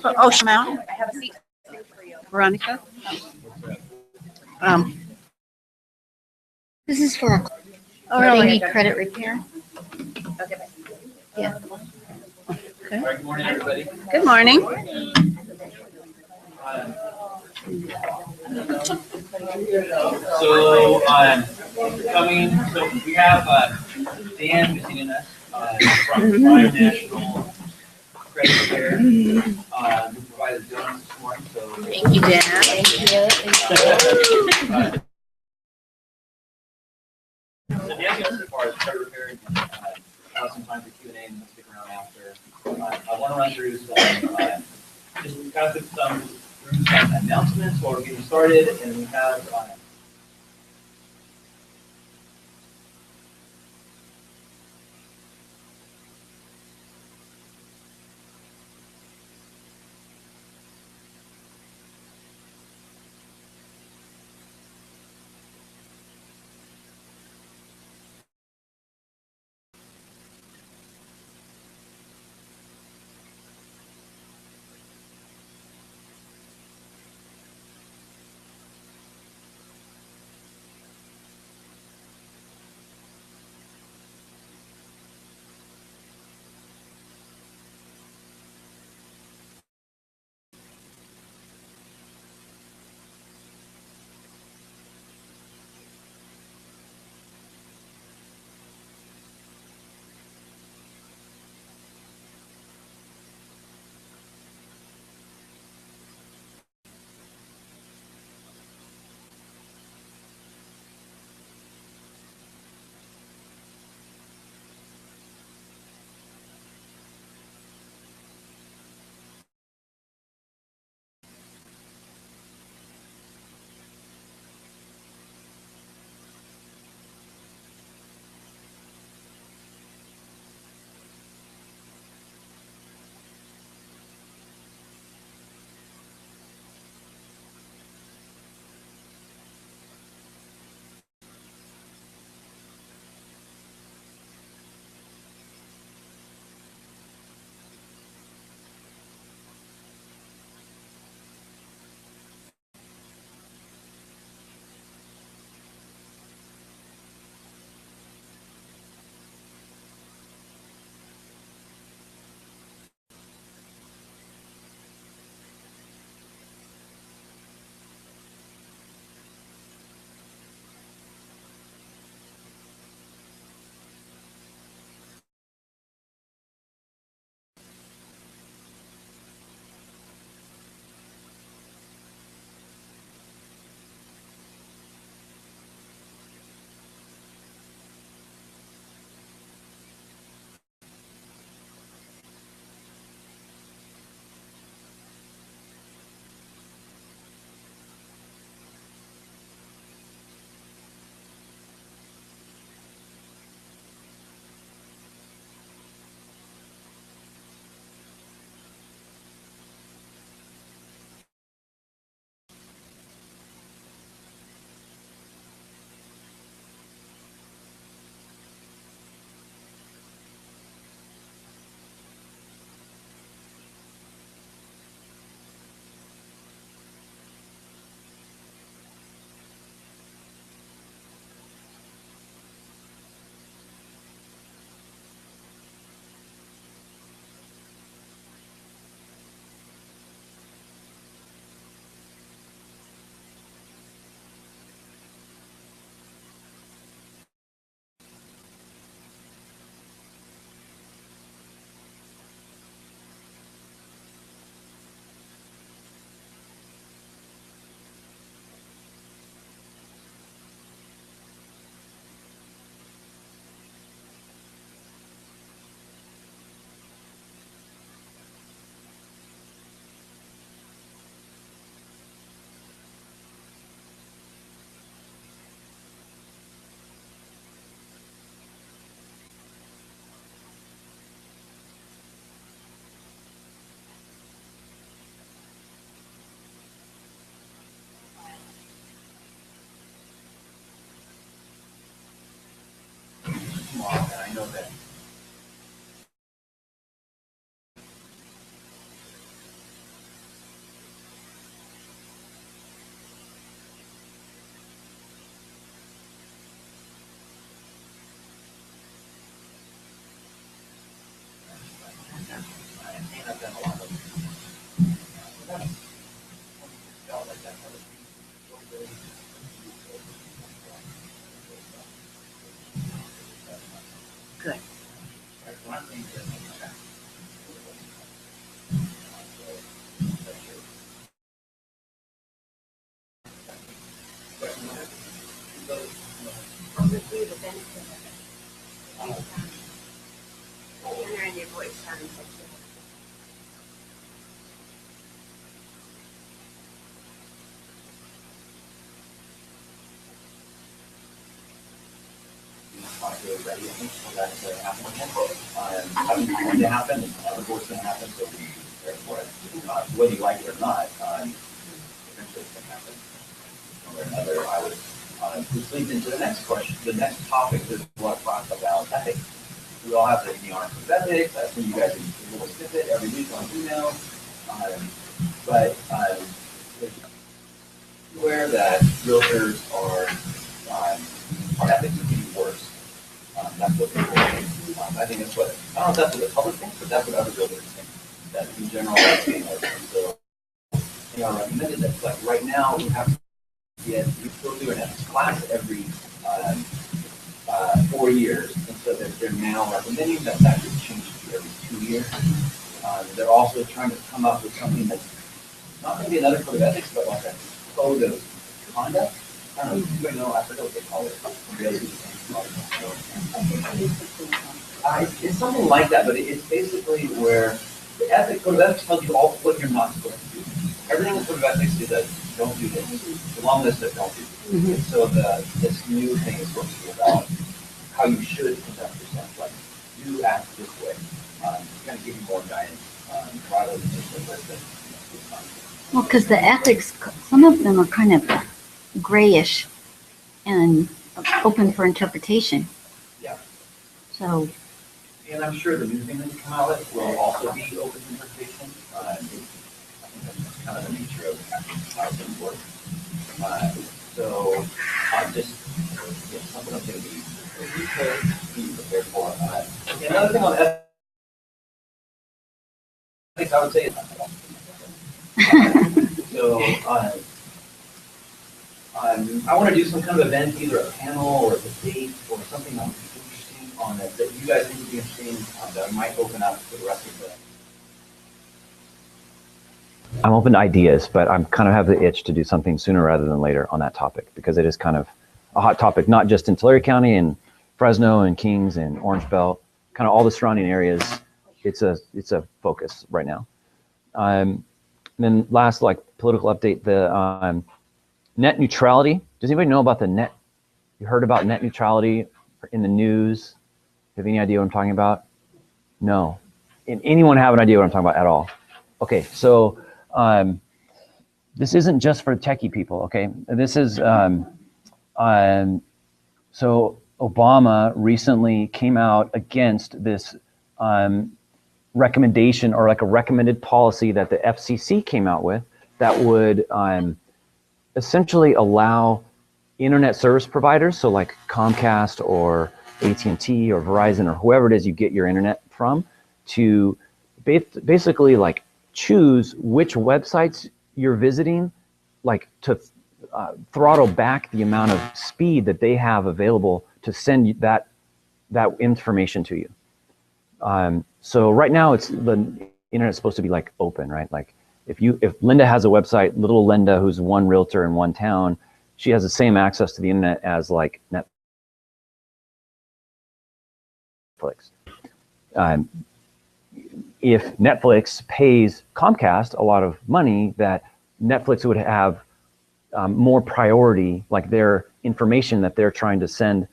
Ocean Mountain. Veronica. Um, This is for oh, they really? need credit repair. Yeah. Okay. Good morning, everybody. Good morning. So, so we have Dan visiting us from Prime National Credit Repair. We provided donuts this morning, so. Thank you, Dan. So Dan goes as far as credit repair and have some time for Q&A and stick around after. I want to run through some, just kind of through some announcements while we're getting started, and we have really ready, I think, for that to happen again. I think it's going to happen, and other boards going to happen, so we be prepared for it. Whether you like it or not, eventually it's going to happen. One way or another, I would, this leads into the next question, the next topic. There's a lot of talk about ethics. We all have the NER of ethics. I send you guys a little snippet every week on email. But aware that realtors are ethics is getting worse. That's what people think. I think that's what, I don't know if that's what the public thinks, but that's what other realtors think. That in general, that's getting worse. And so, recommended that, like right now, we have to get, we still do an ethics class every 4 years. And so they're now recommending that's actually changed to every 2 years. They're also trying to come up with something that's not going to be another code of ethics, but like a code of conduct. I don't know, you know, I forget what they call it. It's something like that, but it's basically where the ethics code of ethics tells you all what you're not supposed to do. Everything in the code of ethics is that don't do this. The long list of don't do this. And so this new thing is supposed to be about how you should conduct yourself. Like, you act this way. It's going to give you more guidance rather than just a list of. Well, because the ethics, some of them are kind of grayish and open for interpretation. Yeah. So, And I'm sure the new thing that you come out with will also be open to interpretation. I think that's kind of the nature of how things work. So, just something I'm going to be prepared for. Another thing on ethics, I would say is so I want to do some kind of event, either a panel or a debate or something that would be interesting on that you guys think would be interesting that might open up for the rest of the. I'm open to ideas, but I'm kind of have the itch to do something sooner rather than later on that topic because it is kind of a hot topic, not just in Tulare County and Fresno and Kings and Orange Belt, kind of all the surrounding areas. It's a focus right now. And then last, like political update, the net neutrality. Does anybody know about the net? You heard about net neutrality in the news? Have any idea what I'm talking about? No. Anyone have an idea what I'm talking about at all? Okay, so this isn't just for techie people, okay? This is, so Obama recently came out against this recommendation or like a recommended policy that the FCC came out with that would essentially allow internet service providers, so like Comcast or AT&T or Verizon or whoever it is you get your internet from, to basically like choose which websites you're visiting, like to throttle back the amount of speed that they have available to send that information to you. So right now it's the internet's supposed to be like open, right? Like if Linda has a website, little Linda, who's one realtor in one town, she has the same access to the internet as like Netflix. If Netflix pays Comcast a lot of money, that Netflix would have more priority, like their information that they're trying to send.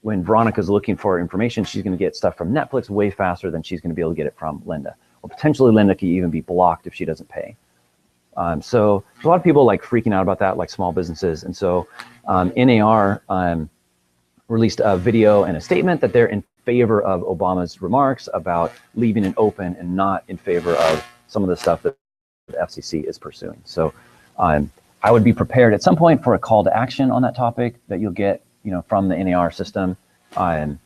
When Veronica's looking for information, she's going to get stuff from Netflix way faster than she's going to be able to get it from Linda. Or potentially Linda could even be blocked if she doesn't pay. So there's a lot of people like freaking out about that, like small businesses. And so NAR released a video and a statement that they're in favor of Obama's remarks about leaving it open and not in favor of some of the stuff that the FCC is pursuing. So I would be prepared at some point for a call to action on that topic that you'll get, from the NAR system. I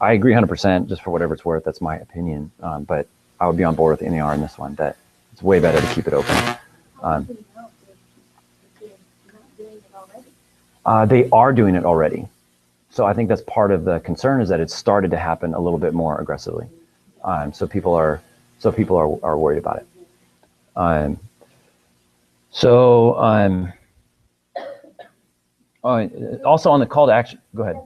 agree 100%, just for whatever it's worth. That's my opinion. But I would be on board with NAR in this one, that it's way better to keep it open. They are doing it already. So I think that's part of the concern, is that it's started to happen a little bit more aggressively. So people are worried about it. Also on the call to action, go ahead.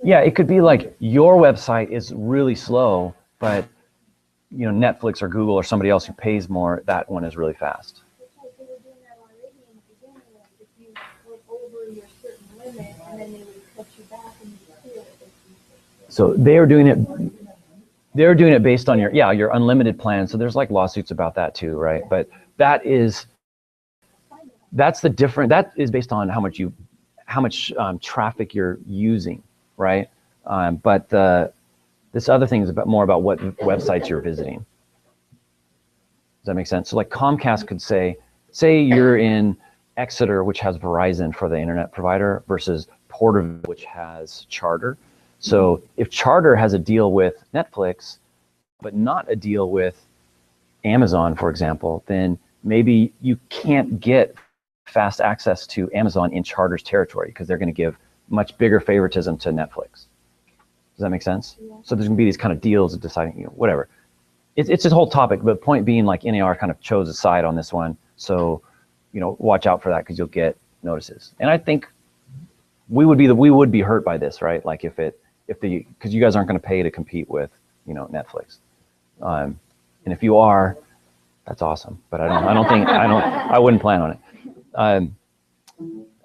Yeah, it could be like your website is really slow, but Netflix or Google or somebody else who pays more, that one is really fast. They were doing that already in the beginning, if you went over your certain limit, and then they would So they're doing it based on your unlimited plan. So there's like lawsuits about that too, right? But that's the different, that is based on how much traffic you're using, right? But this other thing is more about what websites you're visiting. Does that make sense? So like Comcast could say you're in Exeter, which has Verizon for the internet provider, versus Porterville, which has Charter. So if Charter has a deal with Netflix, but not a deal with Amazon, for example, then maybe you can't get fast access to Amazon in Charter's territory because they're going to give much bigger favoritism to Netflix. Does that make sense? Yeah. So there's going to be these kind of deals of deciding, whatever. It's a whole topic, but point being, like NAR kind of chose a side on this one. So, watch out for that because you'll get notices. And I think we would be hurt by this, right? Like because you guys aren't going to pay to compete with, Netflix. And if you are, that's awesome. But I wouldn't plan on it.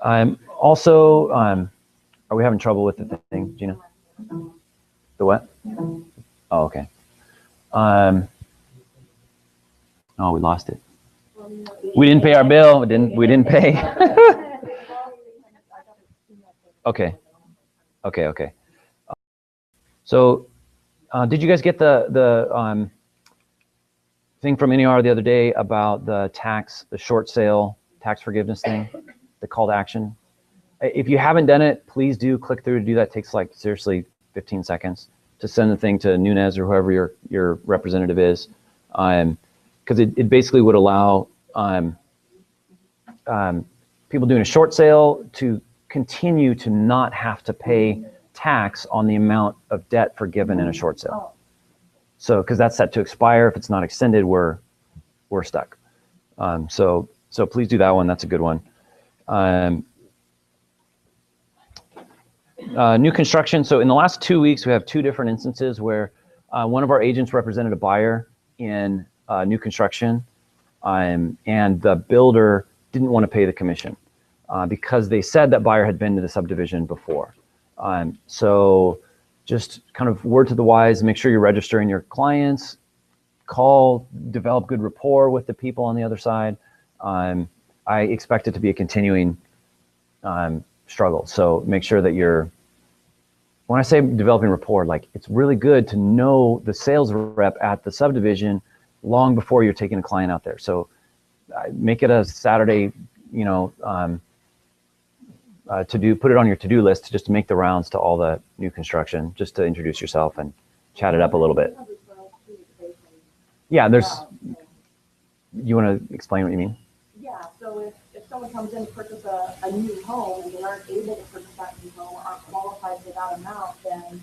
I'm also, are we having trouble with the thing, Gina? The what? Oh, okay. Oh, we lost it. We didn't pay our bill. We didn't pay. Okay. So, did you guys get the thing from NAR the other day about the short sale tax forgiveness thing, the call to action? If you haven't done it, please do click through to do that. It takes like seriously 15 seconds to send the thing to Nunez or whoever your representative is, because it basically would allow people doing a short sale to continue to not have to pay tax on the amount of debt forgiven in a short sale. So, because that's set to expire, if it's not extended, we're stuck. So please do that one. That's a good one. New construction. So in the last 2 weeks, we have 2 different instances where one of our agents represented a buyer in new construction, and the builder didn't want to pay the commission because they said that buyer had been to the subdivision before. So just kind of word to the wise, make sure you're registering your clients, develop good rapport with the people on the other side. I expect it to be a continuing struggle. So make sure that when I say developing rapport, like it's really good to know the sales rep at the subdivision long before you're taking a client out there. So make it a Saturday, put it on your to-do list just to make the rounds to all the new construction, just to introduce yourself and chat it up a little bit. Yeah, you want to explain what you mean? Yeah, so if someone comes in to purchase a new home and they aren't able to purchase that new home or aren't qualified for that amount, then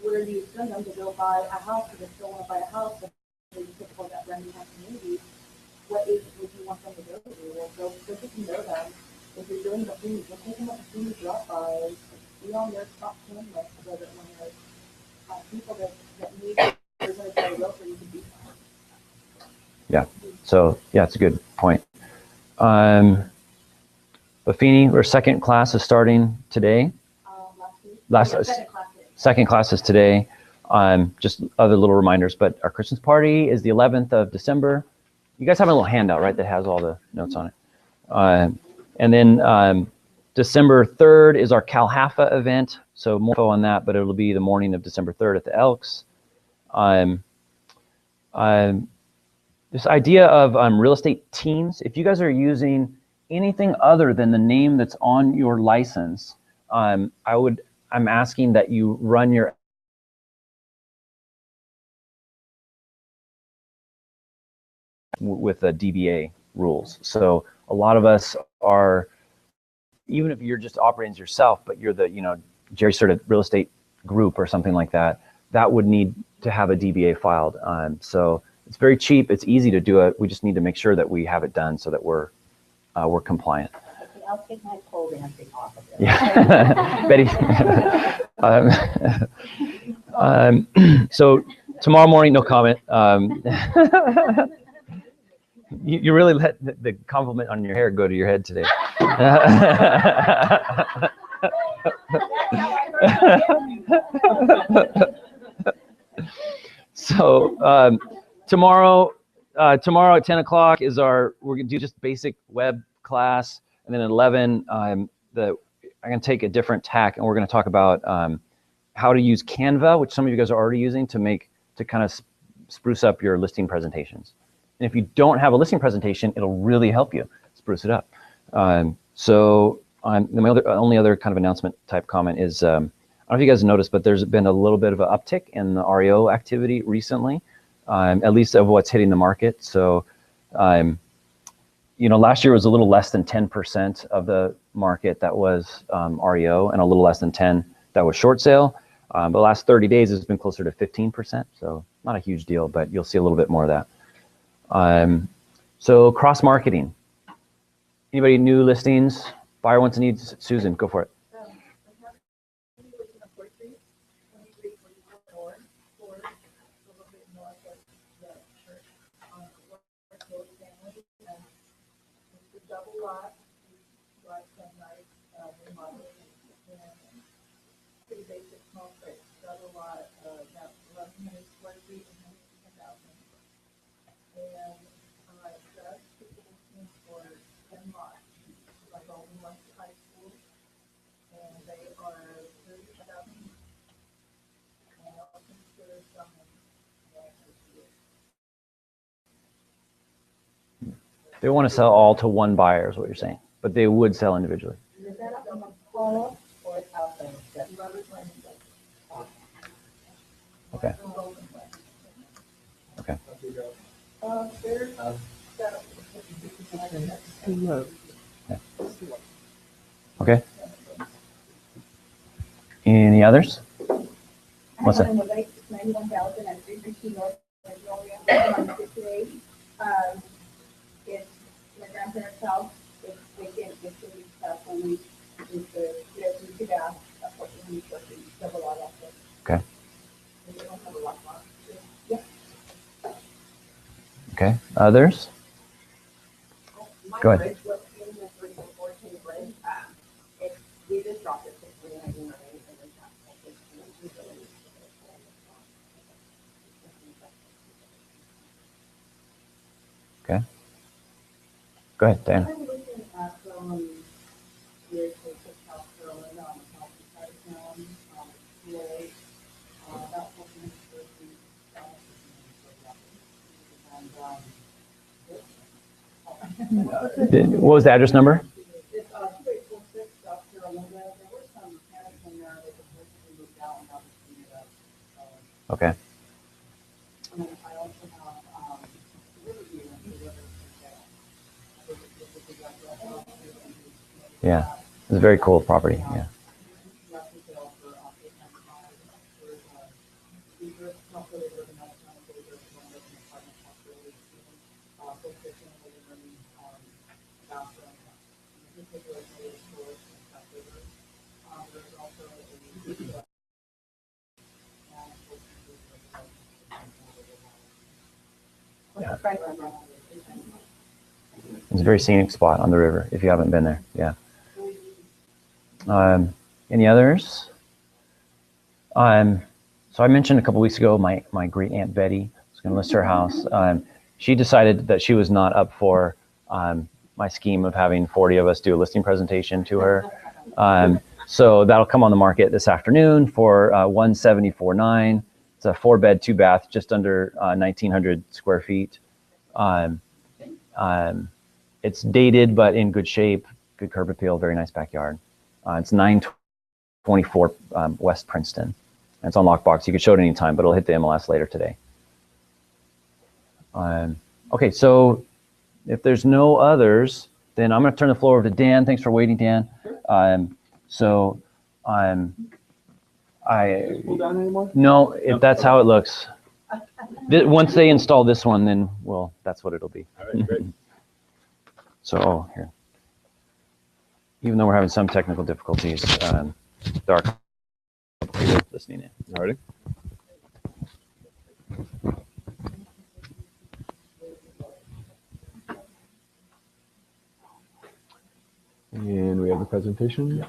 where do you send them to go buy a house if they still want to buy a house? If they typical that renting house community, what agent would you want them to go to? Well, go get to know them. If you're doing the food, just take them up to food drop by, be on their top 10 list so that when there's people that need there's going to try to go for you to be fine. Yeah. So yeah, it's a good point. Buffini, our second class is starting today. Second class is today. Just other little reminders, but our Christmas party is the 11th of December. You guys have a little handout, right, that has all the notes on it. And then December 3rd is our Cal Haffa event. So more info on that, but it'll be the morning of December 3rd at the Elks. This idea of real estate teams, if you guys are using anything other than the name that's on your license, I'm asking that you run your with the DBA rules. So a lot of us are, even if you're just operating as yourself, but you're the Jerry Certa real estate group or something like that, that would need to have a DBA filed. So it's very cheap. It's easy to do it. We just need to make sure that we have it done so that we're compliant. Okay, I'll take my pole dancing off of it. Yeah, Betty. So tomorrow morning, no comment. You really let the compliment on your hair go to your head today. So tomorrow at 10 o'clock is we're going to do just basic web class. And then at 11, I'm going to take a different tack and we're going to talk about how to use Canva, which some of you guys are already using to kind of spruce up your listing presentations. And if you don't have a listing presentation, it'll really help you spruce it up. My only other kind of announcement type comment is, I don't know if you guys noticed, but there's been a little bit of an uptick in the REO activity recently, at least of what's hitting the market. So, last year was a little less than 10% of the market that was REO and a little less than 10 that was short sale. But the last 30 days has been closer to 15%. So not a huge deal, but you'll see a little bit more of that. So cross marketing. Anybody new listings? Buyer wants to need Susan, go for it. They want to sell all to one buyer is what you're saying, but they would sell individually. Is that up on the call or out there? Okay. Okay. Okay. Any others? What's that? 91,000 and 360 North Magnolia, it's my grandparents' house. It's vacant. It's a lease house only. It's a two bath, unfortunately, double lot also. Okay. We don't have a lot more. Yeah. Okay. Others? Go ahead. Bridge was in the 314 bridge. We just dropped it to 399 and then Okay. Go ahead, Dan. I'm looking at from here to South Carolina on the south side of town, really, about 14 square feet. What was the address number? It's 2846 South Carolina. There were some mechanics in there that just recently moved out and now they're cleaning it up. Okay. And then I also have Riverview and the river for sale. Yeah. It's a very cool property. Yeah. It's a very scenic spot on the river if you haven't been there. Yeah. Any others? So I mentioned a couple weeks ago my great Aunt Betty was going to list her house. She decided that she was not up for my scheme of having 40 of us do a listing presentation to her. So that'll come on the market this afternoon for $174,900. It's a 4-bed, 2-bath, just under 1,900 square feet. It's dated, but in good shape, good curb appeal, very nice backyard. It's 924 West Princeton. And it's on lockbox. You can show it any time, but it'll hit the MLS later today. Okay, so if there's no others, then I'm going to turn the floor over to Dan. Thanks for waiting, Dan. No, that's how it looks. Once they install this one, then that's what it'll be. All right, great. So here, even though we're having some technical difficulties, there are people listening in. All righty. And we have the presentation.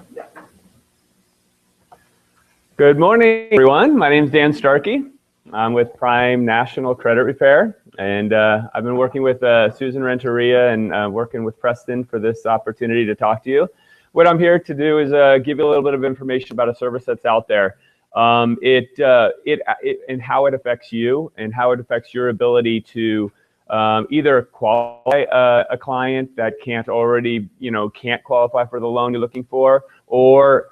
Good morning, everyone. My name is Dan Starkey. I'm with Prime National Credit Repair, and I've been working with Susan Renteria and working with Preston for this opportunity to talk to you. What I'm here to do is give you a little bit of information about a service that's out there. And how it affects you and how it affects your ability to either qualify a client that can't already, can't qualify for the loan you're looking for, or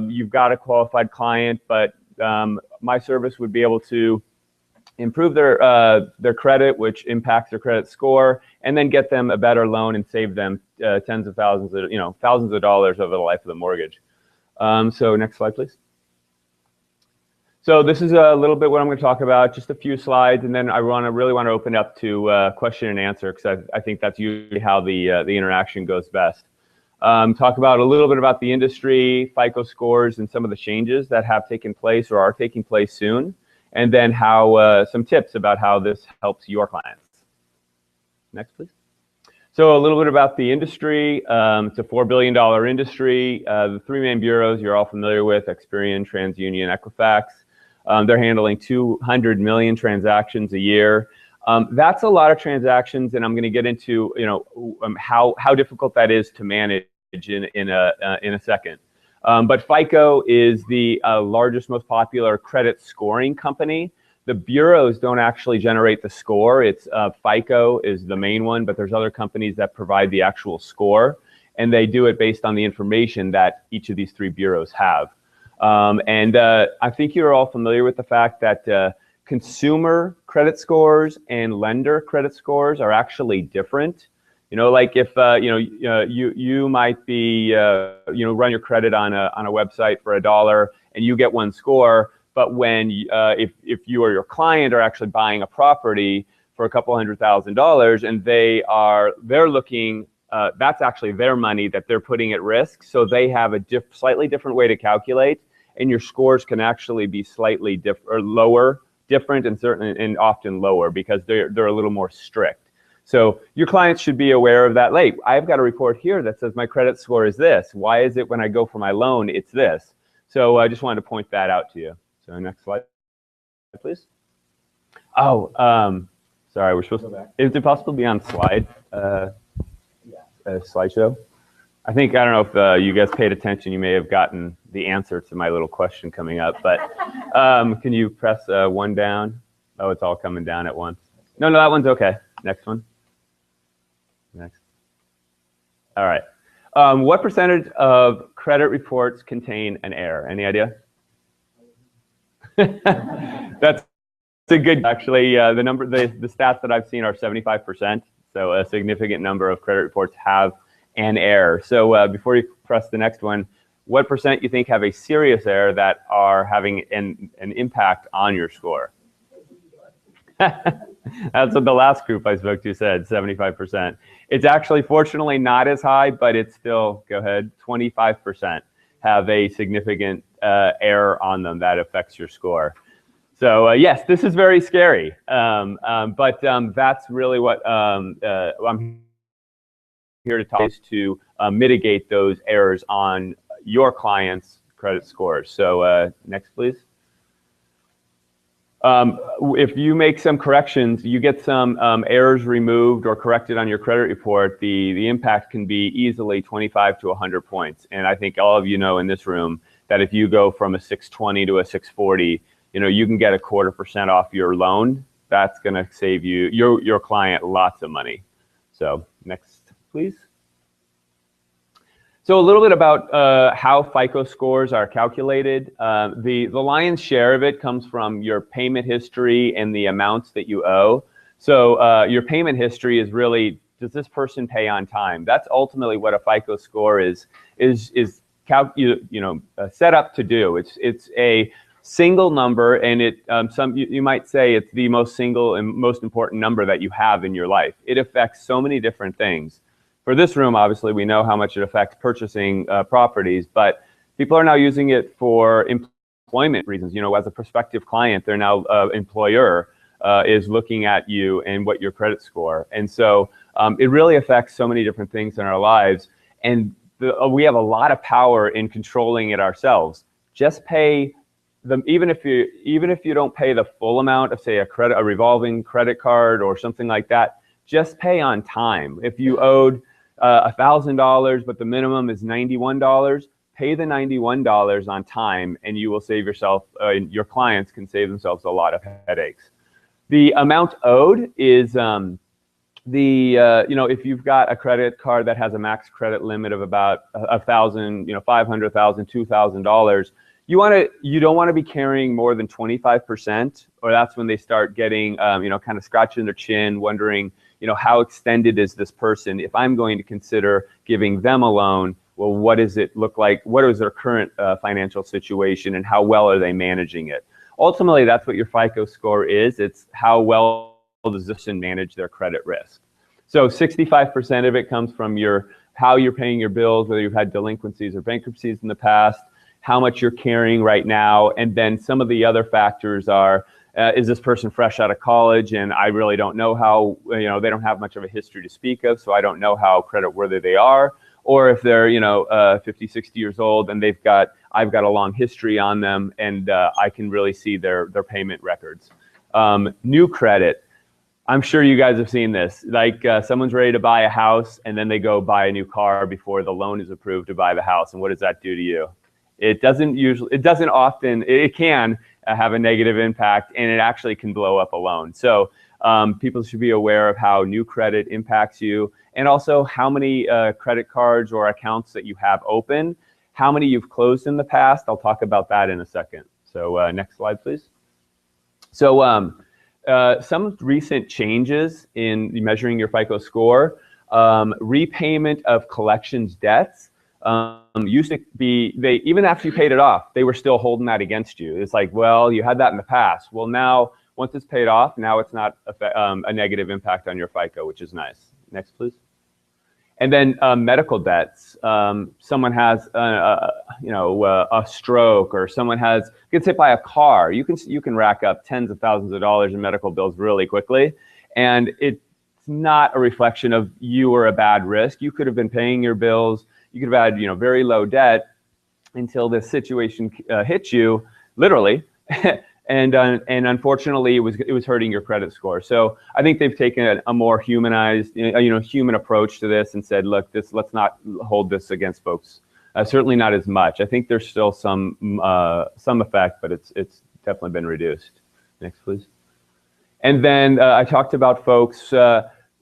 you've got a qualified client, but my service would be able to improve their credit, which impacts their credit score, and then get them a better loan and save them tens of thousands of, thousands of dollars over the life of the mortgage. So next slide, please. So this is a little bit what I'm going to talk about, just a few slides, and then I really want to open up to question and answer, because I think that's usually how the interaction goes best. Talk about a little bit about the industry, FICO scores, and some of the changes that have taken place or are taking place soon, and then how some tips about how this helps your clients. Next, please. So a little bit about the industry. It's a $4 billion industry. The three main bureaus you're all familiar with: Experian, TransUnion, Equifax. They're handling 200 million transactions a year. That's a lot of transactions, and I'm going to get into how difficult that is to manage in a second. But FICO is the largest, most popular credit scoring company. The bureaus don't actually generate the score. It's FICO is the main one, but there's other companies that provide the actual score, and they do it based on the information that each of these three bureaus have. I think you're all familiar with the fact that consumer credit scores and lender credit scores are actually different. Like if you might be run your credit on a website for $1 and you get one score, but when if you or your client are actually buying a property for a couple $100,000 and they're looking, that's actually their money that they're putting at risk, so they have a slightly different way to calculate, and your scores can actually be slightly different, and certainly and often lower, because they're a little more strict. So your clients should be aware of that. Like, I've got a report here that says my credit score is this. Why is it when I go for my loan, it's this? So I just wanted to point that out to you. So next slide, please. Oh, sorry, we're supposed to. Is it possible to be on slide? Slideshow? I don't know if you guys paid attention. You may have gotten the answer to my little question coming up, but can you press one down? Oh, it's all coming down at once. No, that one's okay. Next one. Next. All right. What percentage of credit reports contain an error? Any idea? That's a good, actually, the stats that I've seen are 75%. So a significant number of credit reports have an error. So before you press the next one, what percent you think have a serious error that are having an impact on your score? That's what the last group I spoke to said, 75%. It's actually, fortunately, not as high, but it's still, go ahead, 25% have a significant error on them that affects your score. So yes, this is very scary, but that's really what I'm here to talk is to mitigate those errors on your clients' credit scores. So next, please. If you make some corrections, you get some errors removed or corrected on your credit report, the impact can be easily 25 to 100 points. And I think all of you know in this room that if you go from a 620 to a 640, you can get 1/4% off your loan. That's going to save you, your client, lots of money. So next, please. So a little bit about how FICO scores are calculated. The lion's share of it comes from your payment history and the amounts that you owe. So your payment history is really, does this person pay on time? That's ultimately what a FICO score is set up to do. It's a single number, and you might say it's the most single and most important number that you have in your life. It affects so many different things. For this room, obviously, we know how much it affects purchasing properties, but people are now using it for employment reasons. As a prospective client, their now employer is looking at you and what your credit score. And so it really affects so many different things in our lives. And we have a lot of power in controlling it ourselves. Just pay even if you don't pay the full amount of, say, a revolving credit card or something like that, just pay on time. If you owed $1,000, but the minimum is $91, pay the $91 on time, and you will save yourself, your clients can save themselves a lot of headaches. The amount owed is if you've got a credit card that has a max credit limit of about $1,000, $500, $2,000, you don't want to be carrying more than 25%, or that's when they start getting, kind of scratching their chin, wondering, how extended is this person? If I'm going to consider giving them a loan, well, what does it look like? What is their current financial situation, and how well are they managing it? Ultimately, that's what your FICO score is. It's how well does this person manage their credit risk. So 65% of it comes from how you're paying your bills, whether you've had delinquencies or bankruptcies in the past, how much you're carrying right now, and then some of the other factors are, is this person fresh out of college, and I really don't know how, they don't have much of a history to speak of, so I don't know how creditworthy they are. Or if they're, 50, 60 years old and I've got a long history on them, and I can really see their payment records. New credit. I'm sure you guys have seen this. Like someone's ready to buy a house, and then they go buy a new car before the loan is approved to buy the house. And what does that do to you? It can have a negative impact, and it actually can blow up a loan. So people should be aware of how new credit impacts you, and also how many credit cards or accounts that you have open, how many you've closed in the past. I'll talk about that in a second. So next slide, please. So some recent changes in measuring your FICO score, repayment of collections debts. Used to be, even after you paid it off, they were still holding that against you. It's like, well, you had that in the past. Well, now, once it's paid off, now it's not a negative impact on your FICO, which is nice. Next, please. And then medical debts. Someone has, a stroke, or someone gets hit by a car. You can rack up tens of thousands of dollars in medical bills really quickly, and it's not a reflection of you or a bad risk. You could have been paying your bills. You could have had, very low debt until this situation hit you, literally, and unfortunately, it was hurting your credit score. So I think they've taken a more humanized, human approach to this, and said, look, let's not hold this against folks. Certainly not as much. I think there's still some effect, but it's definitely been reduced. Next, please. And then I talked about folks.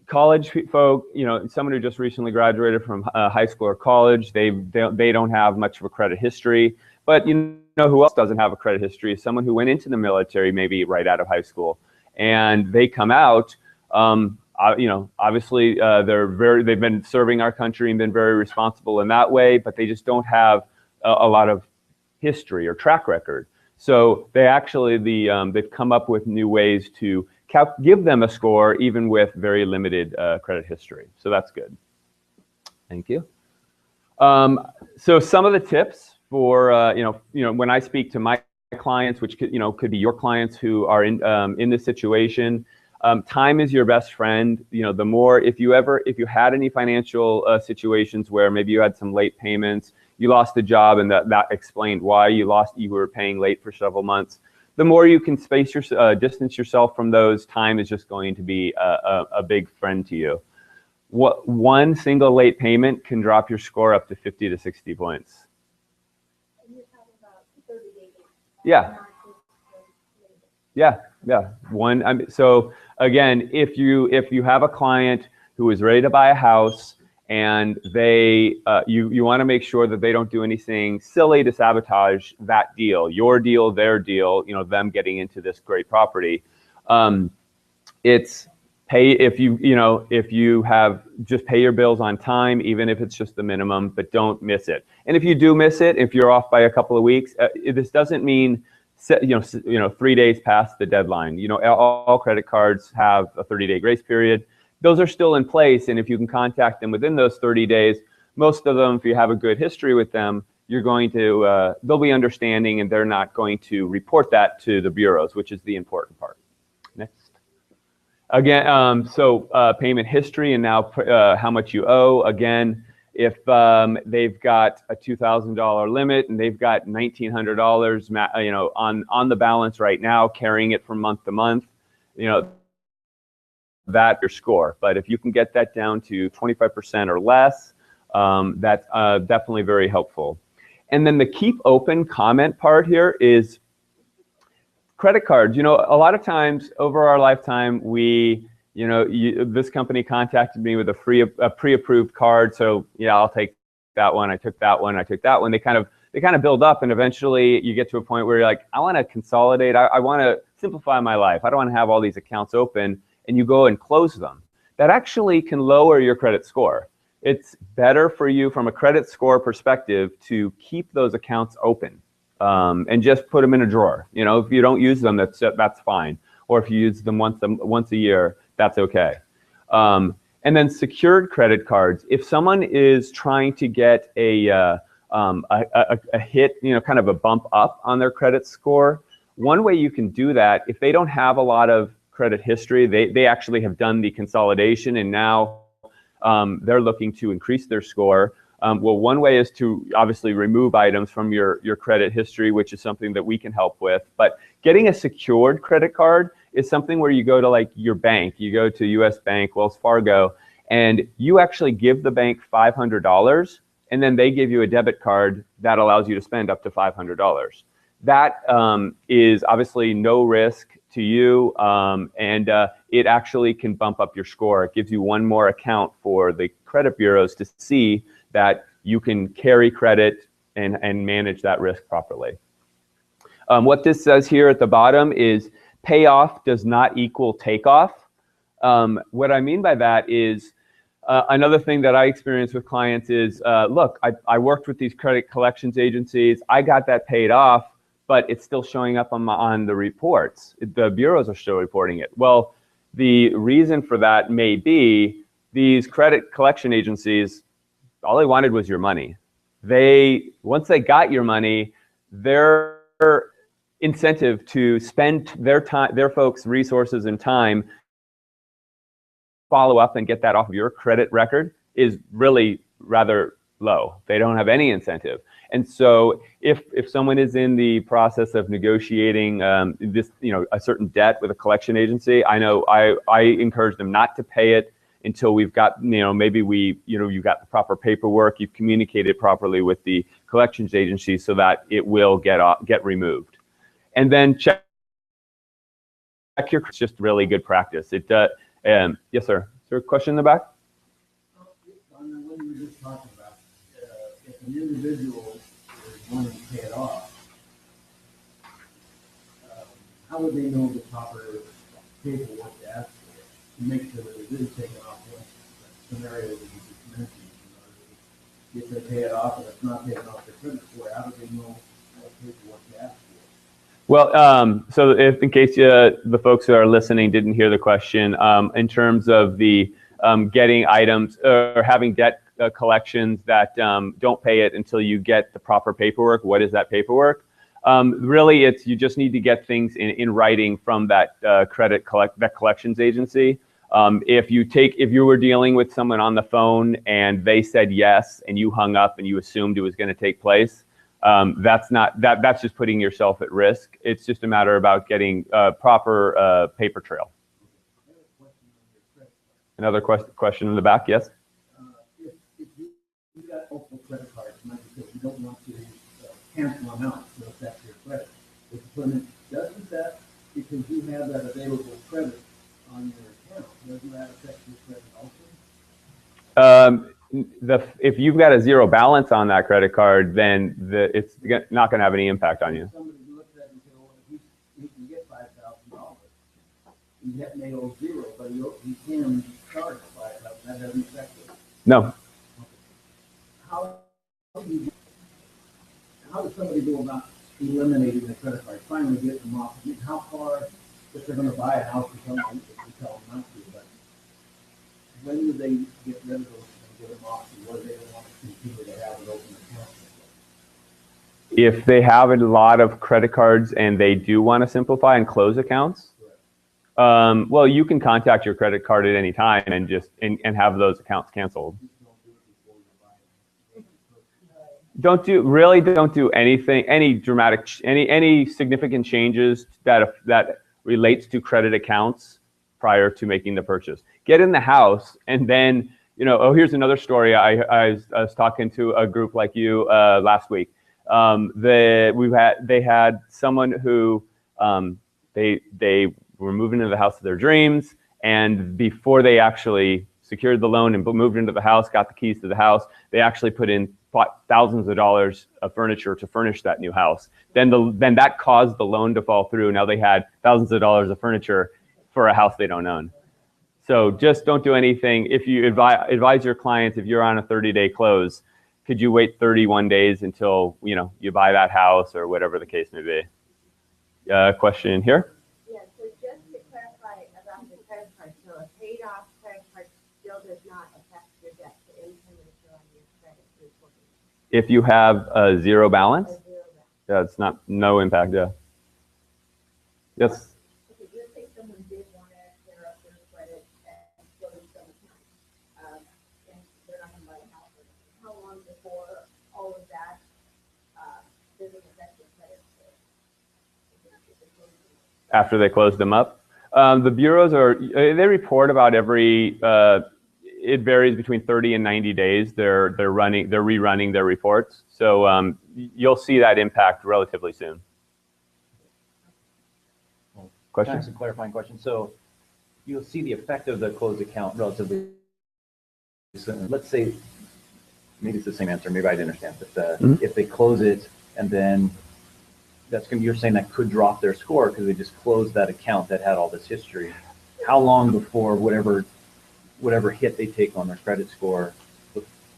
College folk, someone who just recently graduated from high school or college, they don't have much of a credit history. But who else doesn't have a credit history? Someone who went into the military maybe right out of high school, and they come out. Obviously they've been serving our country and been very responsible in that way, but they just don't have a lot of history or track record. So they actually they've come up with new ways to give them a score even with very limited credit history. So that's good. Thank you. So some of the tips for when I speak to my clients, which could be your clients who are in this situation, time is your best friend. The more, if you had any financial situations where maybe you had some late payments, you lost a job, and that explained why you were paying late for several months. The more you can distance yourself from those, time is just going to be a big friend to you. One single late payment can drop your score up to 50 to 60 points. And you're talking about 30 days. Yeah. Yeah. So again, if you have a client who is ready to buy a house, and you want to make sure that they don't do anything silly to sabotage that deal, your deal, their deal, them getting into this great property. It's if you have, just pay your bills on time, even if it's just the minimum, but don't miss it. And if you do miss it, if you're off by a couple of weeks, this doesn't mean 3 days past the deadline. All credit cards have a 30-day grace period. Those are still in place, and if you can contact them within those 30 days, most of them, if you have a good history with them, they'll be understanding, and they're not going to report that to the bureaus, which is the important part. Next. Again, payment history and now how much you owe. Again, if they've got a $2,000 limit and they've got $1,900, you know, on the balance right now, carrying it from month to month, you know, that your score. But if you can get that down to 25% or less, that's definitely very helpful. And then the keep open comment part here is credit cards. You know, a lot of times over our lifetime, we, you know, this company contacted me with a pre-approved card. So yeah, I'll take that one. I took that one. I took that one. They kind of build up, and eventually you get to a point where you're like, I want to consolidate. I want to simplify my life. I don't want to have all these accounts open, and you go and close them. That actually can lower your credit score. It's better for you from a credit score perspective to keep those accounts open and just put them in a drawer. You know, if you don't use them, that's fine. Or if you use them once a year, that's okay. And then secured credit cards. If someone is trying to get a hit, you know, kind of a bump up on their credit score, one way you can do that, if they don't have a lot of credit history, they actually have done the consolidation and now they're looking to increase their score. Well, one way is to obviously remove items from your credit history, which is something that we can help with. But getting a secured credit card is something where you go to like your bank, you go to US Bank, Wells Fargo, and you actually give the bank $500, and then they give you a debit card that allows you to spend up to $500. That is obviously no risk to you, and it actually can bump up your score. It gives you one more account for the credit bureaus to see that you can carry credit and manage that risk properly. What this says here at the bottom is payoff does not equal takeoff. What I mean by that is another thing that I experience with clients is, look, I worked with these credit collections agencies, I got that paid off, but it's still showing up on the reports. The bureaus are still reporting it. Well, the reason for that may be these credit collection agencies, all they wanted was your money. Once they got your money, their incentive to spend their time, their folks' resources and time, follow up and get that off of your credit record is really rather low. They don't have any incentive. And so if someone is in the process of negotiating this, you know, a certain debt with a collection agency, I know I encourage them not to pay it until we've got, you know, maybe you've got the proper paperwork, you've communicated properly with the collections agency so that it will get removed. And then check your, it's just really good practice. Yes, sir. Is there a question in the back? On the one you were just talking about, if an individual is wanting to pay it off, how would they know the proper paperwork to ask for to make sure that it is taken off? One scenario that you just mentioned, if they pay it off and it's not taken off their credit score, how do they know what paperwork to ask for? Well, so if in case the folks who are listening didn't hear the question, in terms of the getting items or having debt collections that don't pay it until you get the proper paperwork, what is that paperwork? Really, it's you just need to get things in writing from that that collections agency. If you were dealing with someone on the phone and they said yes and you hung up and you assumed it was going to take place, that's just putting yourself at risk. It's just a matter about getting proper paper trail. Another question in the back, yes? If you've got multiple credit cards, like you said, you don't want to cancel them out to affect your credit. Doesn't that, because you have that available credit on your account, doesn't that affect your credit also? If you've got a zero balance on that credit card, then it's not going to have any impact on you. Somebody looks at it and says, well, he can get $5,000. He may owe zero, but he can charge $5,000. That doesn't affect it. No. How does somebody go about eliminating the credit card, finally getting them off? I mean, how far, if they're going to buy a house or something, if we tell them not to, but when do they get rid of those and get them off to where they don't want to continue to have an open account? If they have a lot of credit cards and they do want to simplify and close accounts, well, you can contact your credit card at any time and just and have those accounts canceled. Don't do anything, any dramatic, any significant changes that relates to credit accounts prior to making the purchase. Get in the house, and then, you know, oh, here's another story. I was talking to a group like you last week. They had someone who they were moving into the house of their dreams, and before they actually secured the loan and moved into the house, got the keys to the house, they actually bought thousands of dollars of furniture to furnish that new house. Then that caused the loan to fall through. Now they had thousands of dollars of furniture for a house they don't own. So just don't do anything. If you advise your clients, if you're on a 30-day close, could you wait 31 days until, you know, you buy that house or whatever the case may be? Question here? Yeah, so just to clarify about the credit card, so a paid off credit card still does not affect your debt, the income is still on your credit report. If you have a zero balance, A zero balance. that's no impact, yeah. Yes. Okay, just say someone did want to clear up their credit and close some account, and they're not going to buy a house. How long before all of that doesn't affect your credit score? After they close them up. The bureaus they report about every, it varies between 30 and 90 days. They're rerunning their reports. So you'll see that impact relatively soon. Can I Question? ask a clarifying question? So you'll see the effect of the closed account relatively soon. Let's say, maybe it's the same answer, maybe I didn't understand, but if they close it and then you're saying that could drop their score because they just closed that account that had all this history. How long before whatever hit they take on their credit score,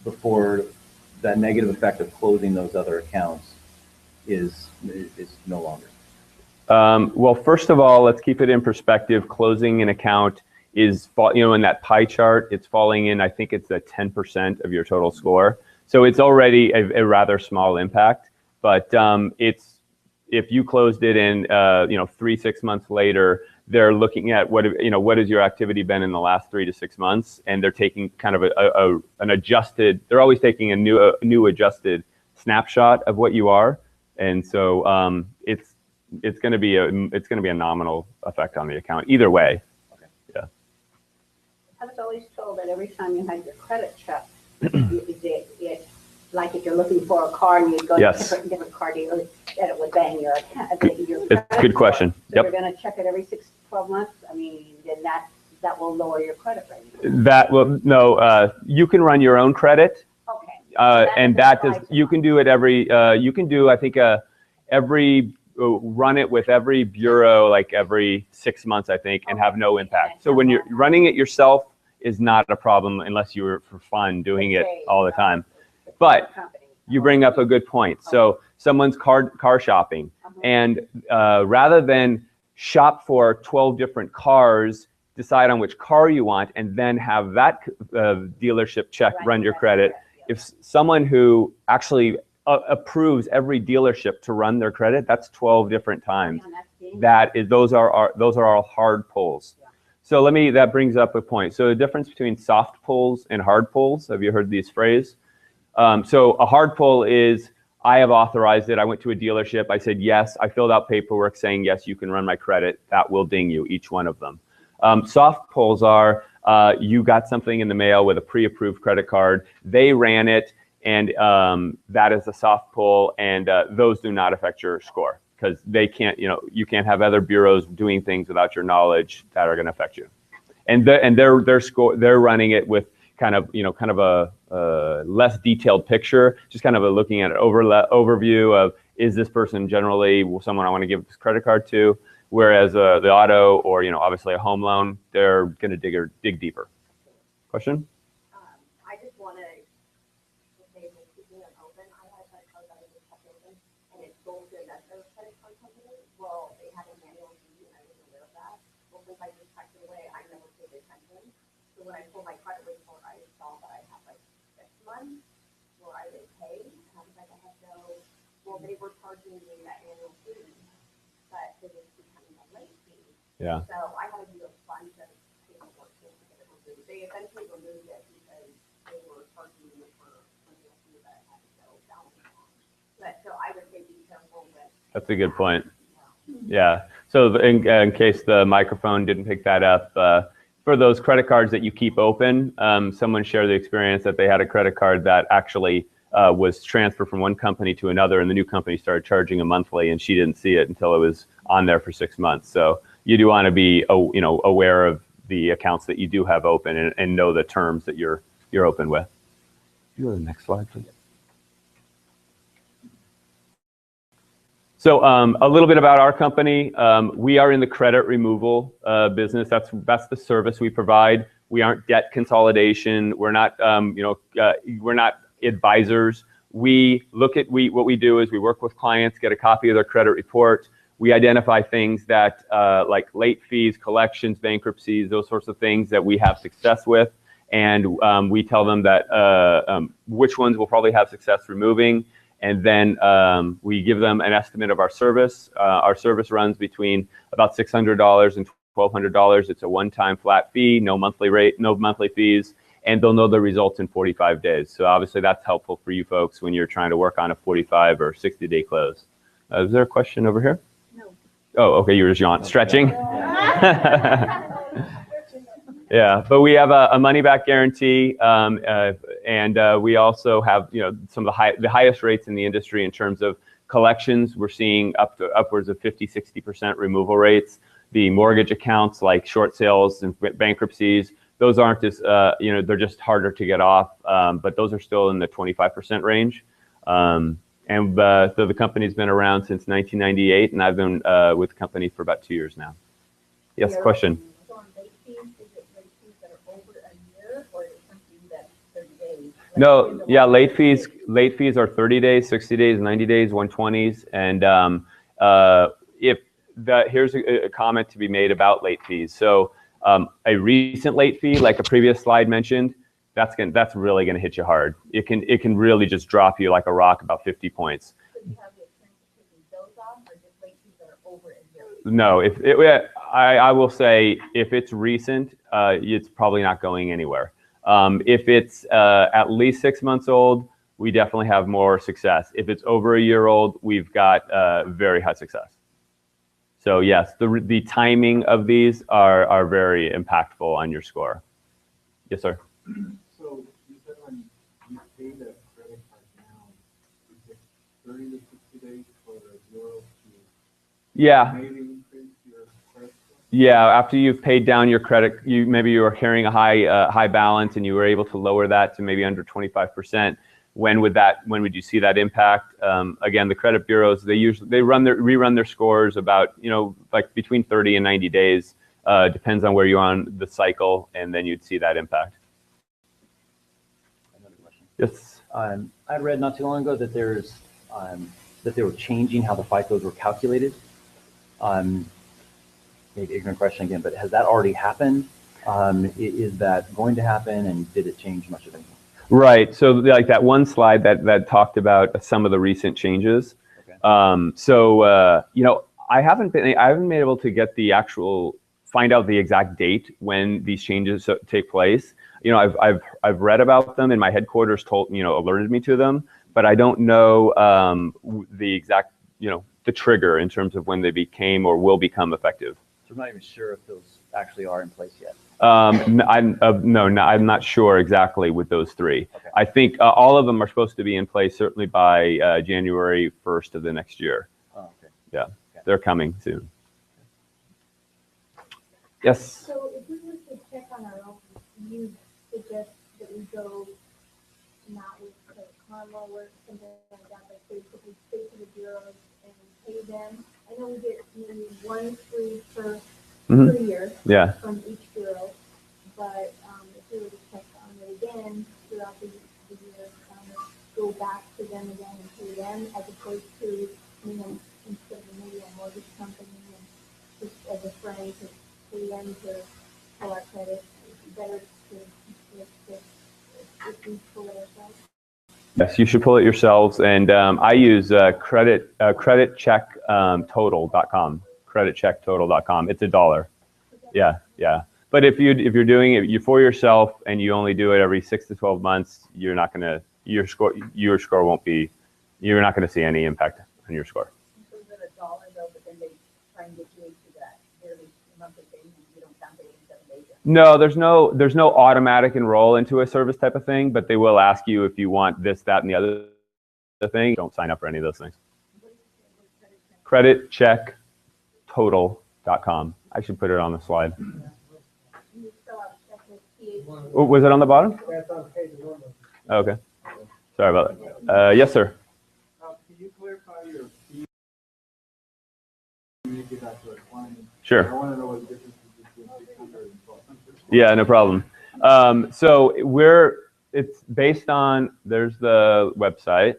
before that negative effect of closing those other accounts is no longer? Well, first of all, let's keep it in perspective. Closing an account is, you know, in that pie chart, it's falling in, I think it's at 10% of your total score. So it's already a rather small impact, but if you closed it in, you know, 3-6 months later, they're looking at what has your activity been in the last 3 to 6 months, and they're taking kind of an adjusted. They're always taking a new adjusted snapshot of what you are, and so it's going to be a nominal effect on the account either way. Okay. Yeah. I was always told that every time you had your credit check, it like if you're looking for a car and you go Yes. to different car dealers, that it would bang your account. It's a good question. So Yep. you're going to check it every 6-12 months. I mean, then that will lower your credit rating. That will no. You can run your own credit, Okay. and that does. You can do it every. You can do. I think every. Run it with every bureau like every 6 months, I think, and have no impact. So when you're running it yourself is not a problem unless you were for fun doing it all the time. But you bring up a good point. So someone's car shopping, and rather than shop for 12 different cars, decide on which car you want, and then have that dealership check run your credit. If someone who actually approves every dealership to run their credit, that's 12 different times. Those are all hard pulls. So that brings up a point. So the difference between soft pulls and hard pulls, have you heard these phrases? So a hard pull is, I have authorized it. I went to a dealership. I said, yes, I filled out paperwork saying, yes, you can run my credit. That will ding you, each one of them. Soft pulls are, you got something in the mail with a pre-approved credit card. They ran it, and that is a soft pull, and those do not affect your score because they can't, you can't have other bureaus doing things without your knowledge that are going to affect you. And they're running it with kind of a less detailed picture, just kind of looking at an overview of, is this person generally someone I want to give this credit card to? Whereas the auto or obviously a home loan, they're going to dig deeper. Question? I just want to say that keeping it open, I had a credit card that I just kept open, and it sold to another credit card company. Well, they had a manual fee, and I wasn't aware of that. Well, since I just packed it away, I never paid attention. So when I pulled my credit report, I saw that I had like 6 months where I didn't pay, and I was like, I had no. Well, they were charging me that annual fee, but it was becoming a late fee. Yeah. So I had to do a bunch of paperwork to get it removed. They eventually removed it because they were charging me for something that I had to go down. That's a good point. Yeah. So in case the microphone didn't pick that up, for those credit cards that you keep open, someone shared the experience that they had a credit card that actually was transferred from one company to another, and the new company started charging a monthly, and she didn't see it until it was on there for 6 months. So you do want to be, aware of the accounts that you do have open and know the terms that you're open with. You go to the next slide, please. So a little bit about our company. We are in the credit removal business. That's the service we provide. We aren't debt consolidation. We're not, we're not advisors. What we do is we work with clients, get a copy of their credit report. We identify things that like late fees, collections, bankruptcies, those sorts of things that we have success with. And we tell them that which ones we'll probably have success removing. And then we give them an estimate of our service. Our service runs between about $600 and $1,200. It's a one-time flat fee, no monthly rate, no monthly fees, and they'll know the results in 45 days. So obviously that's helpful for you folks when you're trying to work on a 45 or 60-day close. Is there a question over here? No. Oh, okay, you were just stretching. Yeah, but we have a money-back guarantee, and we also have some of the highest rates in the industry in terms of collections. We're seeing upwards of 50-60% removal rates. The mortgage accounts like short sales and bankruptcies, those aren't as they're just harder to get off, but those are still in the 25% range. So the company's been around since 1998, and I've been with the company for about 2 years now. Yes, question. No, yeah, late fees are 30 days, 60 days, 90 days, 120s. And here's a comment to be made about late fees. So a recent late fee, like a previous slide mentioned, that's really going to hit you hard. It can really just drop you like a rock about 50 points. So you have the experience of taking those off, or just late fees that are over a year? No, I will say if it's recent, it's probably not going anywhere. If it's at least 6 months old, we definitely have more success. If it's over a year old, we've got very high success. So yes, the timing of these are very impactful on your score. Yes, sir. So you said when you pay the credit card now, is it 30 to 60 days for the bureau to Yeah. maybe increase your credit score? Yeah, after you've paid down your credit, maybe you are carrying a high balance and you were able to lower that to maybe under 25%. When would you see that impact? Again, the credit bureaus, they rerun their scores about, like between 30 and 90 days, depends on where you're on the cycle, and then you'd see that impact. Another question. Yes. I read not too long ago that that they were changing how the FICOs were calculated. Maybe ignorant question again, but has that already happened? Is that going to happen, and did it change much of anything? Right. So like that one slide that talked about some of the recent changes. Okay. I haven't been able to find out the exact date when these changes take place. I've read about them, and my headquarters alerted me to them, but I don't know the exact the trigger in terms of when they became or will become effective. So I'm not even sure if those actually are in place yet. I'm not sure exactly with those three. Okay. I think all of them are supposed to be in place certainly by January 1st of the next year. Oh, okay. Yeah, Okay. they're coming soon. Yes. So if we were to check on our own, you suggest that we go not with the Karma or something like that, but basically stay to the bureaus and pay them. I know we get maybe one free per year Yeah. from each bureau, but if we were to check on it again throughout the year, go back to them again and pay them, as opposed to, instead of maybe a mortgage company and just as a friend to pay them to pull our credit, it's better if we pull it ourselves. Yes, you should pull it yourselves, and I use creditchecktotal.com. Creditchecktotal.com. It's $1. Yeah. But if you're doing it for yourself and you only do it every 6 to 12 months, you're not gonna your score won't be. You're not gonna see any impact on your score. So is it try and get you into that yearly monthly payment, you don't count it in 7 days. No, there's no automatic enroll into a service type of thing, but they will ask you if you want this, that, and the other thing. Don't sign up for any of those things. Creditchecktotal.com. I should put it on the slide. You fill out check with PH. Oh, was it on the bottom? That's on page one. Okay. Sorry about that. Yes, sir. Can you clarify your fee? You give that to a client. Sure. I want to know what the difference is between 600 and 1200. Yeah, no problem. So it's based on, there's the website.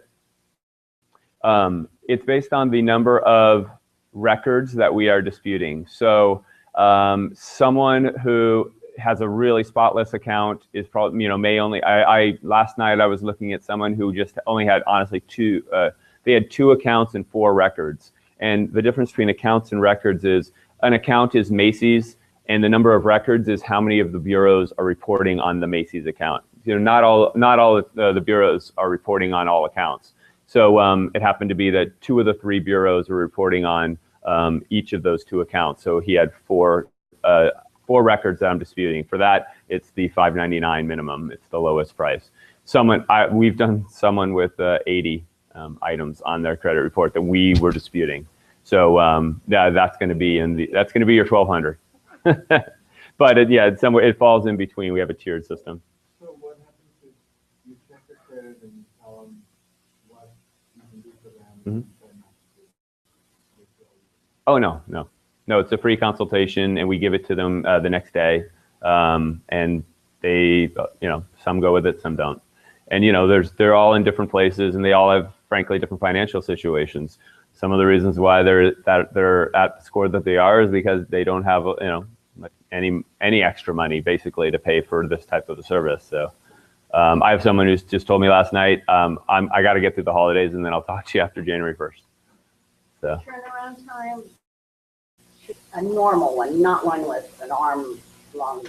It's based on the number of records that we are disputing. So someone who has a really spotless account is probably, may only, last night I was looking at someone who just only had honestly they had 2 accounts and 4 records. And the difference between accounts and records is an account is Macy's, and the number of records is how many of the bureaus are reporting on the Macy's account. Not all the bureaus are reporting on all accounts. So it happened to be that 2 of the 3 bureaus were reporting on each of those 2 accounts. So he had 4 records that I'm disputing. For that, it's the $5.99 minimum. It's the lowest price. We've done someone with 80 items on their credit report that we were disputing. So that's going to be that's going to be your 1,200. But it falls in between. We have a tiered system. So what happens is you check the credit and you tell them what you can do for them. Mm-hmm. Oh, no. It's a free consultation, and we give it to them the next day. And they, some go with it, some don't. And, they're all in different places, and they all have, frankly, different financial situations. Some of the reasons why they're at the score that they are is because they don't have, any extra money, basically, to pay for this type of a service. So I have someone who's just told me last night, I got to get through the holidays, and then I'll talk to you after January 1st. So. Turnaround time, a normal one, not one with an arm long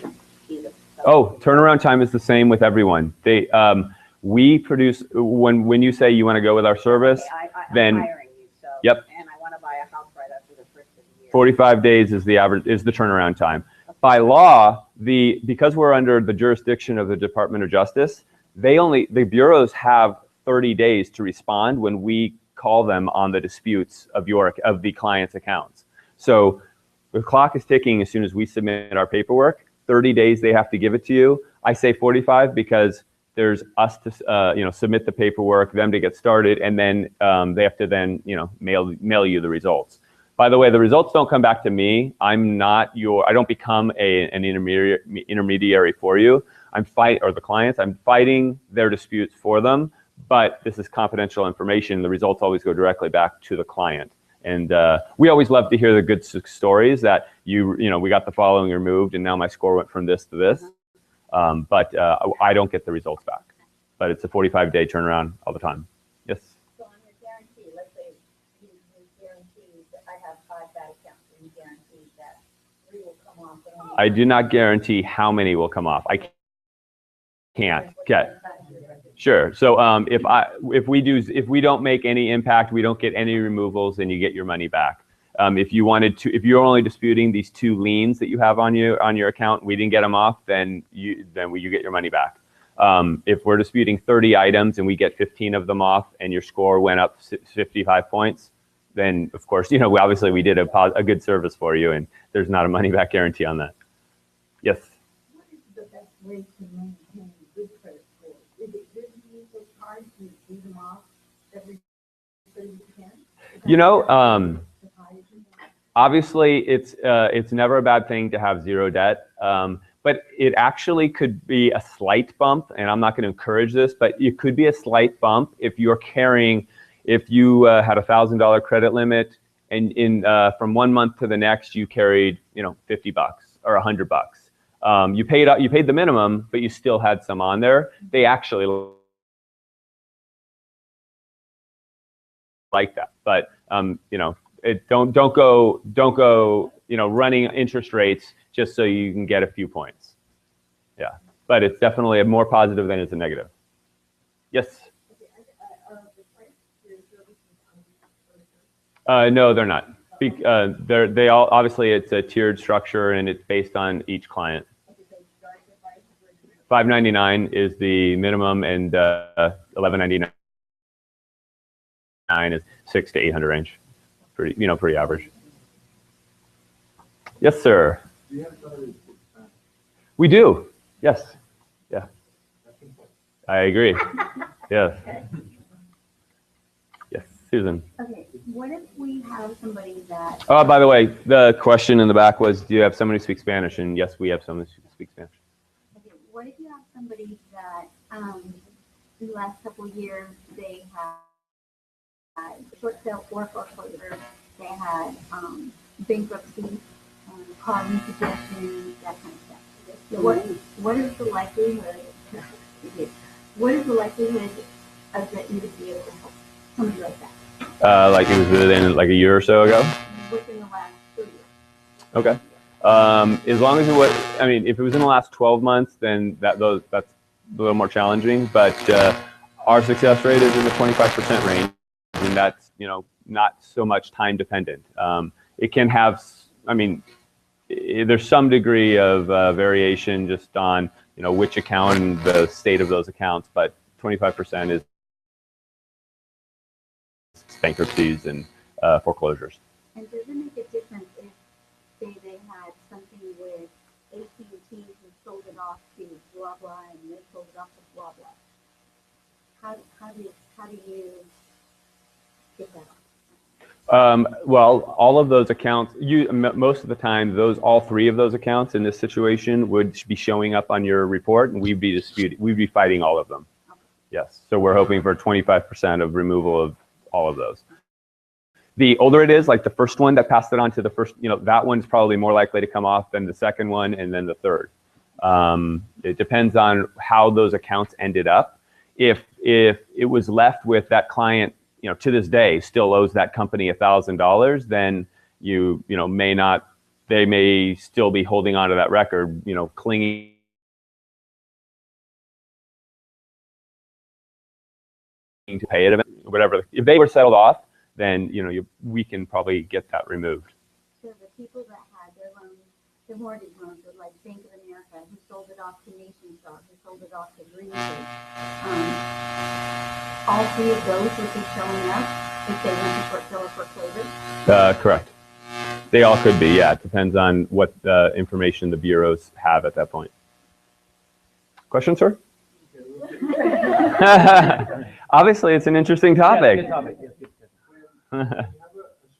either. Oh, turnaround time is the same with everyone. We produce, when you say you want to go with our service, I'm then hiring you, so, yep. And I want to buy a house right after the first of the year. 45 days is the average, is the turnaround time. By law, because we're under the jurisdiction of the Department of Justice, the bureaus have 30 days to respond when we call them on the disputes of the client's accounts. So the clock is ticking as soon as we submit our paperwork. 30 days they have to give it to you. I say 45 because there's us to submit the paperwork, them to get started, and then they have to then mail you the results. By the way, the results don't come back to me. I don't become an intermediary for you. Or the clients. I'm fighting their disputes for them, but this is confidential information. The results always go directly back to the client. And we always love to hear the good stories that we got the following removed, and now my score went from this to this. But I don't get the results back. But it's a 45-day turnaround all the time. Yes. So on your guarantee, let's say you guarantee that I have 5 bad accounts, and you guarantee that 3 will come off. I do not guarantee how many will come off. I can't get. Sure. So if we don't make any impact, we don't get any removals, then you get your money back. If you're only disputing these 2 liens that you have on your account, we didn't get them off, then you get your money back. If we're disputing 30 items and we get 15 of them off, and your score went up 55 points, then of course obviously we did a good service for you, and there's not a money back guarantee on that. Yes. What is the best way to maintain good credit score? Is it good to use those cards and pay them off every so you can? Obviously, it's never a bad thing to have 0 debt, but it actually could be a slight bump, and I'm not going to encourage this, but it could be a slight bump if you had a $1,000 credit limit, and from one month to the next you carried $50 or $100. You paid the minimum, but you still had some on there. They actually like that, but don't go running interest rates just so you can get a few points. Yeah, but it's definitely a more positive than it's a negative. Yes. Okay, No, they're not. They all, obviously it's a tiered structure and it's based on each client. $599 is the minimum, and $1199 is $600 to $800 range. Pretty average. Yes, sir. Do you have somebody who speaks Spanish? We do. Yes. Yeah. I agree. Yes. Yes, Susan. Okay, what if we have somebody that, Oh, by the way, the question in the back was, do you have someone who speaks Spanish? And yes, we have someone who speaks Spanish. okay, what if you have somebody that, in the last couple of years, they had short sale or foreclosure, they had, bankruptcy, car repossession, that kind of stuff. What is the likelihood, what is the likelihood of that you would be able to help somebody like that Like it was within like a year or so ago? within the last 2 years? Okay. As long as it was, I mean, if it was in the last 12 months, then that's a little more challenging. But our success rate is in the 25% range, and that's not so much time dependent. It can have, I mean, there's some degree of variation just on which account and the state of those accounts, but 25% is bankruptcies and foreclosures. And does it make a difference if, say, they had something with AT&T who sold it off to blah blah and they sold it off to blah blah? How do you get that? Well, all of those accounts, most of the time, all three of those accounts in this situation would be showing up on your report, and we'd be fighting all of them. Okay. Yes. So we're hoping for 25% of removal of all of those. The older it is, like the first one that passed it on to the first, that one's probably more likely to come off than the second one and then the third. It depends on how those accounts ended up. If it was left with that client, to this day still owes that company $1,000, then they may still be holding on to that record, clinging to pay it, whatever. If they were settled off, then we can probably get that removed. So the people that had their loans, their mortgage loans, with like Bank of America, who sold it off to NationStar, who sold it off to Green State, all three of those would be showing up if they went to short sale or foreclosure? Correct. They all could be, yeah. It depends on what information the bureaus have at that point. Question, sir? Obviously, it's an interesting topic. Yeah, good topic. Yes, good. When you have a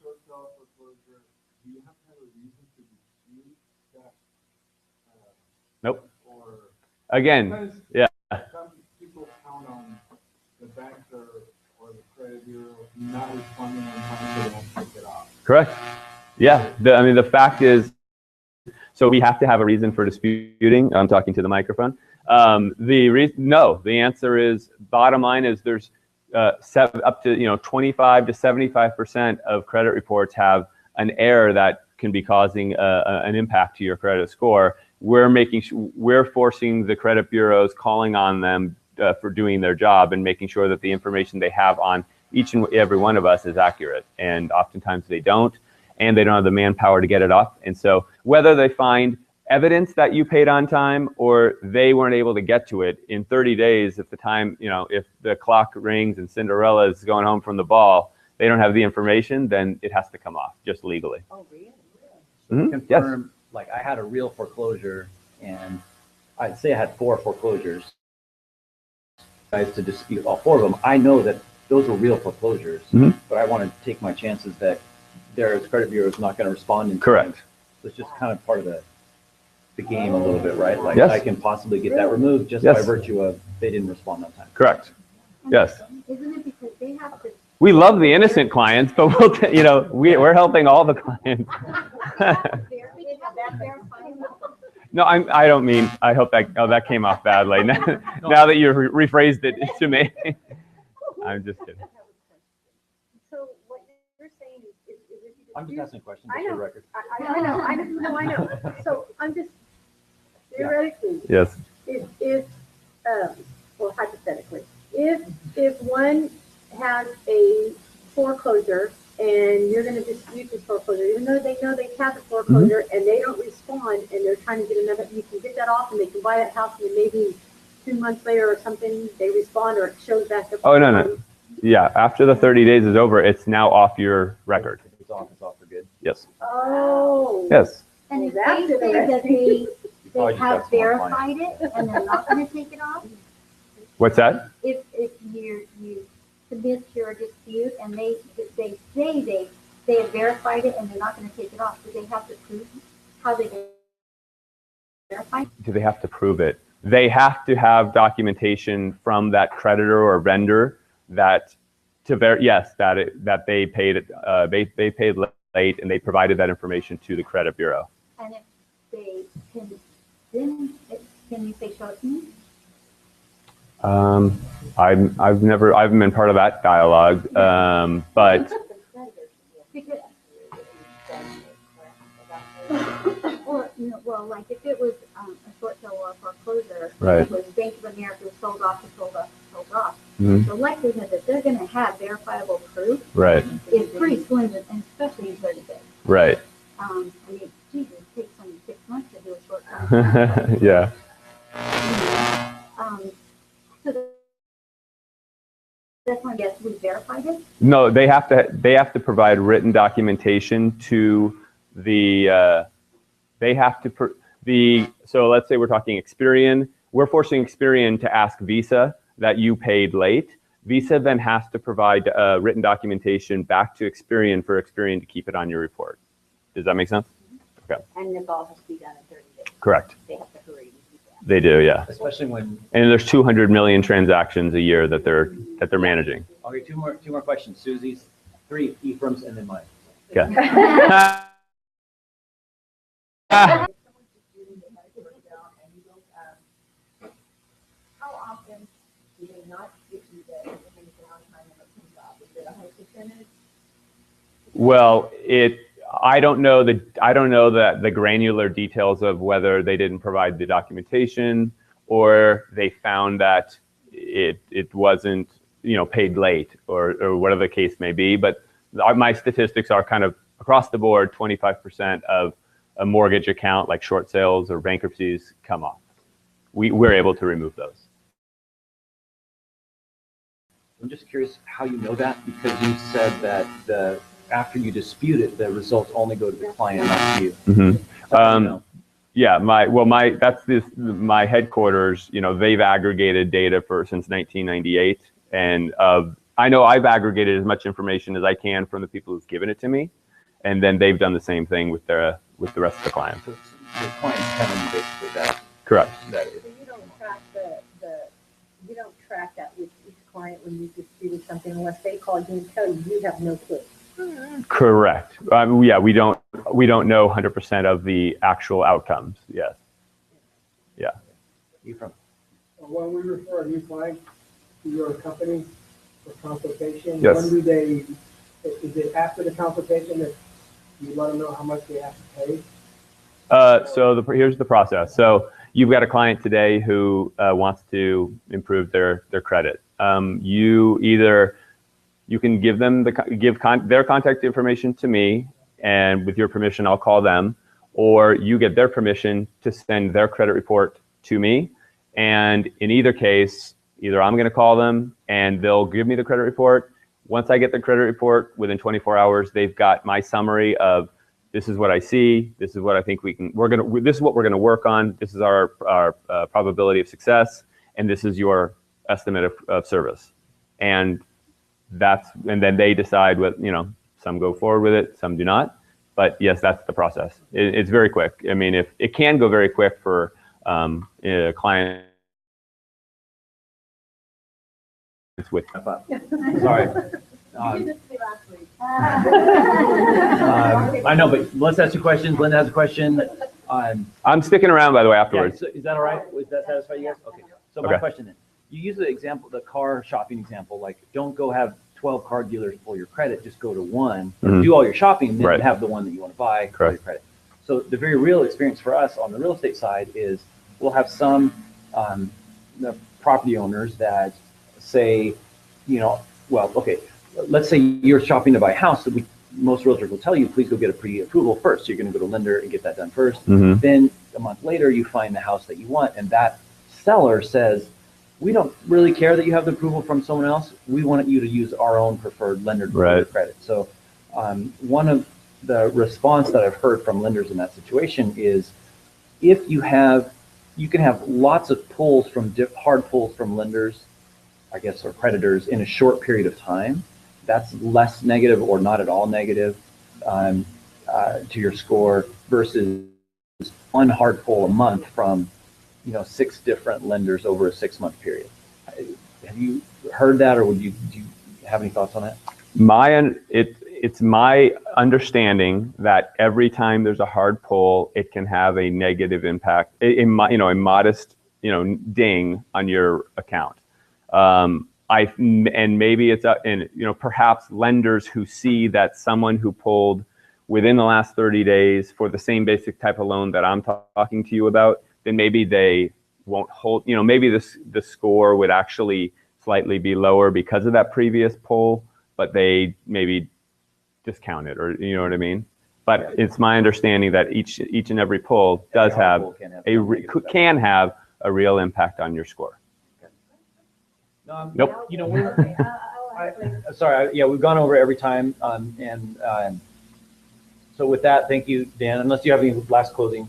short sale foreclosure, do you have to have a reason to dispute that? Nope. Or Again, yeah. Some people count on the banker or the credit bureau not responding on time, so they won't take it off. Correct. Yeah. The fact is, so we have to have a reason for disputing. I'm talking to the microphone. The answer is, bottom line is there's up to 25 to 75% of credit reports have an error that can be causing an impact to your credit score. We're forcing the credit bureaus, calling on them for doing their job and making sure that the information they have on each and every one of us is accurate. And oftentimes they don't, and they don't have the manpower to get it up. And so whether they find evidence that you paid on time or they weren't able to get to it in 30 days, if the clock rings and Cinderella is going home from the ball, they don't have the information, then it has to come off just legally. Oh, really? Mm-hmm. Confirm, like I had a real foreclosure, and I'd say I had 4 foreclosures. Guys to dispute all 4 of them. I know that those were real foreclosures, but I want to take my chances that their credit bureau is not going to respond in time. Correct. So it's just kind of part of the game a little bit, right? Like Yes. I can possibly get that removed just by virtue of they didn't respond on time. Correct. Yes. Isn't it because they have to? We love the innocent clients, but we're helping all the clients. No, I don't mean, I hope that came off badly. Now that you rephrased it to me. I'm just kidding. So what you're saying is if you I'm just asking questions I for the know. record. I know. So I'm just theoretically, Yes. well, hypothetically, if one has a foreclosure and you're gonna dispute this foreclosure, even though they know they have the foreclosure and they don't respond and they're trying to get another, you can get that off and they can buy that house and then maybe 2 months later or something, they respond or it shows back up. Oh, no. Yeah, after the 30 days is over, it's now off your record. It's off for good. Yes. Oh. Yes. And if That's they say that they Oh, I just have got some more verified it and they're not gonna take it off, What's that? if you submit your dispute and they say they have verified it and they're not gonna take it off, do they have to prove how they verified? Do they have to prove it? They have to have documentation from that creditor or vendor that that they paid they paid late and they provided that information to the credit bureau. And if they can, then can you say show it to me? I haven't been part of that dialogue, but Because, well, like if it was a short sale or a foreclosure, Right. it was Bank of America sold off to sold off to sold off. Mhm. The likelihood that they're going to have verifiable proof right, is pretty slim, and especially in 30 days. right, I mean, Jesus, it takes only 6 months to do a short sale. yeah. So that's my guess. We verified it. No, they have to provide written documentation to the. They have to so let's say we're talking Experian. We're forcing Experian to ask Visa that you paid late. Visa then has to provide written documentation back to Experian for Experian to keep it on your report. Does that make sense? Okay. And this all has to be done in 30 days. Correct. They have to hurry and do that. They do, yeah. Especially when, And there's 200 million transactions a year that they're managing. okay, two more questions. Susie's, 3, Ephraim's, and then mine. Okay. How often do they not get you the information on time when it comes up? Is it a high percentage? Well, I don't know the granular details of whether they didn't provide the documentation or they found that it wasn't, paid late or whatever the case may be. But my statistics are kind of across the board, 25% of a mortgage account like short sales or bankruptcies come off. We're able to remove those. I'm just curious how you know that, because you said that after you dispute it, the results only go to the client, not to you. Mm-hmm. So how do you know? Yeah, my headquarters, they've aggregated data since 1998. And I know I've aggregated as much information as I can from the people who've given it to me. And then they've done the same thing with the rest of the clients. So the client's telling you basically that. Correct. That So you don't track you don't track that with each client when you disputed something unless they call you and tell you, you have no clue. Correct. Yeah, we don't know 100% of the actual outcomes. Yes. Yeah. Ephraim. When we refer a new client to your company for consultation, Yes. when do they, is it after the consultation that you let them know how much they have to pay? So here's the process. So you've got a client today who wants to improve their credit. You can give them their contact information to me, and with your permission, I'll call them, or you get their permission to send their credit report to me. And in either case, either I'm going to call them and they'll give me the credit report. Once I get the credit report, within 24 hours, they've got my summary of this is what I see, this is what I think this is what we're going to work on, this is our probability of success, and this is your estimate of service. And then they decide what, some go forward with it, some do not. But yes, that's the process. It's very quick. I mean, if it can go very quick for a client with. Sorry. I know, but let's ask you questions. Linda has a question. I'm sticking around, by the way, afterwards. Yeah, is that all right? Does that satisfy you guys? Okay. So my question then, you use the example, the car shopping example, like don't go have 12 car dealers pull your credit, just go to one, do all your shopping, and then have the one that you want to buy, pull your credit. So the very real experience for us on the real estate side is we'll have some the property owners that say, let's say you're shopping to buy a house, most realtors will tell you, please go get a pre-approval first. So you're going to go to lender and get that done first. Then a month later, you find the house that you want, and that seller says, we don't really care that you have the approval from someone else. We want you to use our own preferred lender for your credit. So one of the response that I've heard from lenders in that situation is, if you can have lots of pulls from hard pulls from lenders, I guess, or creditors in a short period of time. That's less negative or not at all negative to your score versus one hard pull a month from 6 different lenders over a 6-month period. Have you heard that, or do you have any thoughts on that? It's my understanding that every time there's a hard pull, it can have a negative impact, a modest ding on your account. And maybe it's perhaps lenders who see that someone who pulled within the last 30 days for the same basic type of loan that I'm talking to you about, then maybe they won't hold, maybe the score would actually slightly be lower because of that previous pull, but they maybe discount it, or you know what I mean? But it's my understanding that each and every pull does have can have a real impact on your score. Nope. Sorry, we've gone over every time, so with that, thank you, Dan. Unless you have any last closing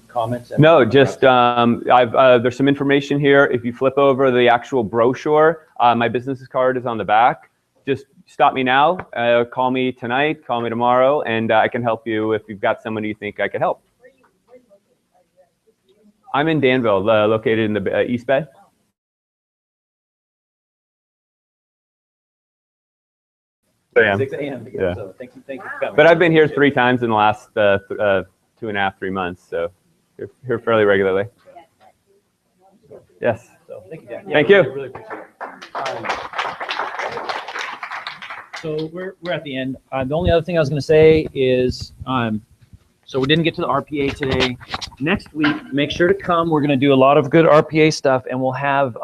comments? No, just there's some information here. If you flip over the actual brochure, my business card is on the back. Just stop me now, call me tonight, call me tomorrow, and I can help you if you've got someone you think I could help. I'm in Danville, located in the East Bay. Yeah. 6 a.m. Yeah. So thank you for coming. But I've been here 3 times in the last 2.5–3 months, so here fairly regularly. Yes. So thank you, Dan. Thank you. Really appreciate it. So we're at the end. The only other thing I was going to say is, so we didn't get to the RPA today. Next week, make sure to come. We're going to do a lot of good RPA stuff, and we'll have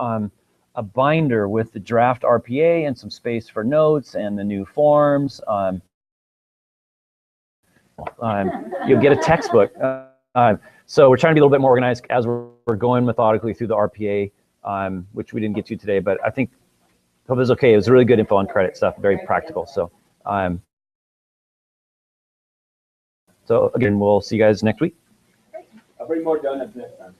a binder with the draft RPA and some space for notes and the new forms. You'll get a textbook. So we're trying to be a little bit more organized as we're going methodically through the RPA, which we didn't get to today, but I think hope it was okay. It was really good info on credit stuff, very practical. So, so again, we'll see you guys next week. I'll bring more donuts next time.